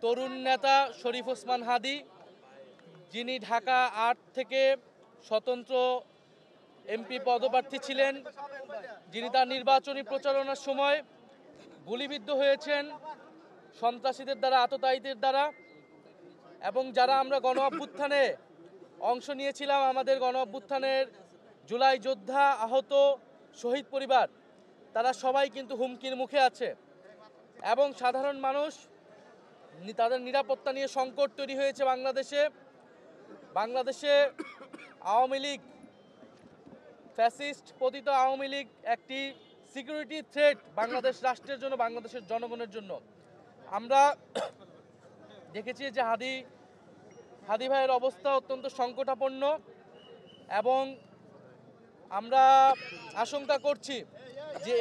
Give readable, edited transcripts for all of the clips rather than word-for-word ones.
তরুণ নেতা শরীফ ওসমান হাদী, যিনি ঢাকা ৮ থেকে স্বতন্ত্র এমপি পদপ্রার্থী ছিলেন, যিনি তার নির্বাচনী প্রচারণার সময় গুলিবিদ্ধ হয়েছেন সন্ত্রাসীদের দ্বারা, আততায়ীদের দ্বারা। এবং যারা আমরা গণ অভ্যুত্থানে অংশ নিয়েছিলাম, আমাদের গণ অভ্যুত্থানের জুলাই যোদ্ধা, আহত, শহীদ পরিবার, তারা সবাই কিন্তু হুমকির মুখে আছে। এবং সাধারণ মানুষ তাদের নিরাপত্তা নিয়ে সংকট তৈরি হয়েছে বাংলাদেশে আওয়ামী লীগ, ফ্যাসিস্ট পতিত আওয়ামী লীগ একটি সিকিউরিটি থ্রেট বাংলাদেশ রাষ্ট্রের জন্য, বাংলাদেশের জনগণের জন্য। আমরা দেখেছি যে হাদী ভাইয়ের অবস্থা অত্যন্ত সংকটাপন্ন, এবং আমরা আশঙ্কা করছি যে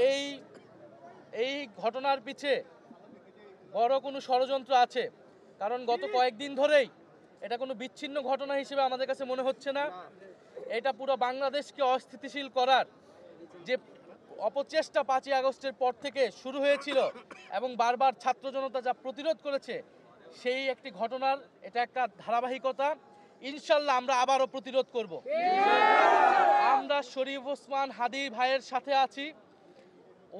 এই ঘটনার পিছে বড় কোনো ষড়যন্ত্র আছে। কারণ গত কয়েকদিন ধরেই এটা কোনো বিচ্ছিন্ন ঘটনা হিসেবে আমাদের কাছে মনে হচ্ছে না। এটা পুরো বাংলাদেশকে অস্থিতিশীল করার যে অপচেষ্টা ৫ই আগস্টের পর থেকে শুরু হয়েছিল এবং বারবার ছাত্র জনতা যা প্রতিরোধ করেছে, সেই একটি ঘটনার এটা একটা ধারাবাহিকতা। ইনশাল্লাহ আমরা আবারও প্রতিরোধ করব। আমরা শরীফ ওসমান হাদী ভাইয়ের সাথে আছি।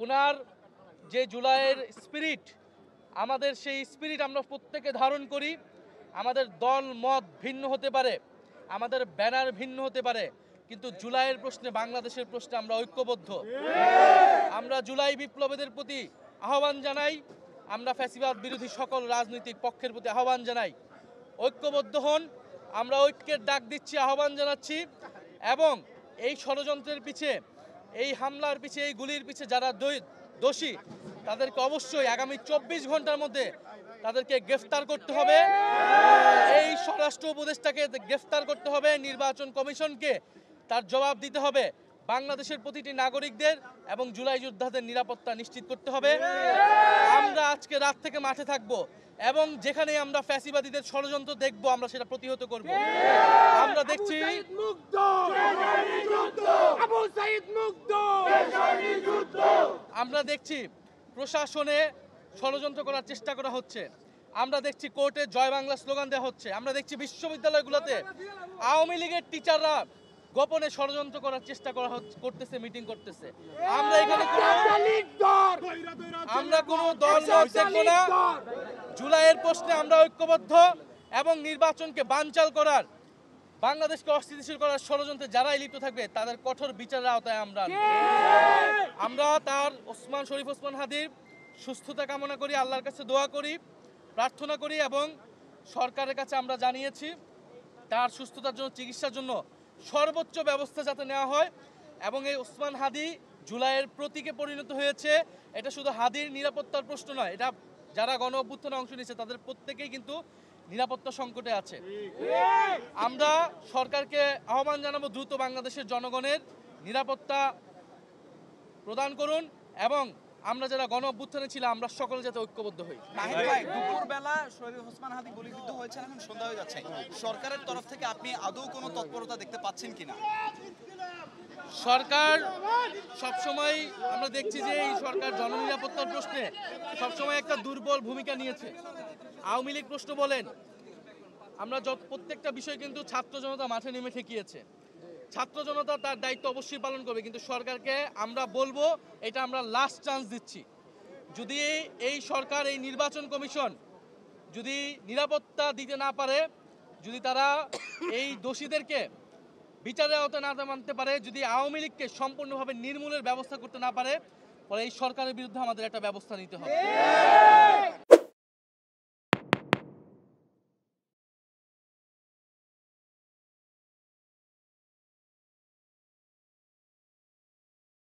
ওনার যে জুলাইয়ের স্পিরিট, আমাদের সেই স্পিরিট আমরা প্রত্যেকে ধারণ করি। আমাদের দল মত ভিন্ন হতে পারে, আমাদের ব্যানার ভিন্ন হতে পারে, কিন্তু জুলাইয়ের প্রশ্নে, বাংলাদেশের প্রশ্নে আমরা ঐক্যবদ্ধ। আমরা জুলাই বিপ্লবীদের প্রতি আহ্বান জানাই, আমরা ফ্যাসিবাদ বিরোধী সকল রাজনৈতিক পক্ষের প্রতি আহ্বান জানাই, ঐক্যবদ্ধ হন। আমরা ঐক্যের ডাক দিচ্ছি, আহ্বান জানাচ্ছি। এবং এই ষড়যন্ত্রের পিছে, এই হামলার পিছে, এই গুলির পিছে যারা দোষী, তাদেরকে অবশ্যই আগামী ২৪ ঘন্টার মধ্যে তাদেরকে গ্রেফতার করতে হবে। এই স্বরাষ্ট্র উপদেষ্টাকে গ্রেফতার করতে হবে, নির্বাচন কমিশনকে তার জবাব দিতে হবে। বাংলাদেশের প্রতিটি নাগরিকদের এবং জুলাই যোদ্ধাদের নিরাপত্তা নিশ্চিত করতে হবে। আমরা আজকে রাত থেকে মাঠে থাকব, এবং যেখানে আমরা ফ্যাসিবাদীদের ষড়যন্ত্র দেখব, আমরা সেটা প্রতিহত করব। আমরা দেখছি প্রশাসনে ষড়যন্ত্র করার চেষ্টা করা হচ্ছে। আমরা দেখছি কোর্টে জয় বাংলা স্লোগান দেওয়া হচ্ছে। আমরা দেখছি বিশ্ববিদ্যালয়গুলোতে আওয়ামী লীগের টিচাররা গোপনে ষড়যন্ত্র করার চেষ্টা করতেছে, মিটিং করতেছে। আমরা এখানে কোনো দল দেখবো না। জুলাইয়ের প্রশ্নে আমরা ঐক্যবদ্ধ, এবং নির্বাচনকে বানচাল করার, বাংলাদেশকে অস্থিতিশীল করার ষড়যন্ত্রে যারাই লিপ্ত থাকবে তাদের কঠোর বিচারের আওতায় আমরা তার শরীফ ওসমান হাদীর সুস্থতা কামনা করি, আল্লাহর কাছে দোয়া করি, প্রার্থনা করি, এবং সরকারের কাছে আমরা জানিয়েছি তার সুস্থতার জন্য, চিকিৎসার জন্য সর্বোচ্চ ব্যবস্থা যাতে নেওয়া হয়। এবং এই ওসমান হাদী জুলাইয়ের প্রতীকে পরিণত হয়েছে। এটা শুধু হাদীর নিরাপত্তার প্রশ্ন নয়, এটা যারা গণ অভ্যুত্থানে অংশ নিয়েছে তাদের প্রত্যেকেই কিন্তু নিরাপত্তা সংকটে আছে। আমরা সরকারকে আহ্বান জানাবো, দ্রুত বাংলাদেশের জনগণের নিরাপত্তা প্রদান করুন, এবং আমরা যারা গণ অভ্যুত্থানে ছিলাম আমরা সকলে যাতে ঐক্যবদ্ধ হই। দুপুরবেলা শরীফ ওসমান হাদী গুলিবিদ্ধ হয়েছেন, এখন সন্ধ্যা হয়ে যাচ্ছে। সরকারের তরফ থেকে আপনি আদৌ কোনো তৎপরতা দেখতে পাচ্ছেন কিনা? সরকার সবসময়, আমরা দেখছি যে এই সরকার জননিরাপত্তার প্রশ্নে সবসময় একটা দুর্বল ভূমিকা নিয়েছে। আওয়ামী লীগ প্রশ্ন বলেন, আমরা প্রত্যেকটা বিষয় কিন্তু ছাত্র জনতা মাঠে নেমে ঠেকিয়েছে। ছাত্র জনতা তার দায়িত্ব অবশ্যই পালন করবে, কিন্তু সরকারকে আমরা বলবো এটা আমরা লাস্ট চান্স দিচ্ছি। যদি এই সরকার, এই নির্বাচন কমিশন যদি নিরাপত্তা দিতে না পারে, যদি তারা এই দোষীদেরকে বিচারের আওতায় না মানতে পারে, যদি আওয়ামী লীগকে সম্পূর্ণভাবে নির্মূলের ব্যবস্থা করতে না পারে, ফলে এই সরকারের বিরুদ্ধে আমাদের একটা ব্যবস্থা নিতে হবে।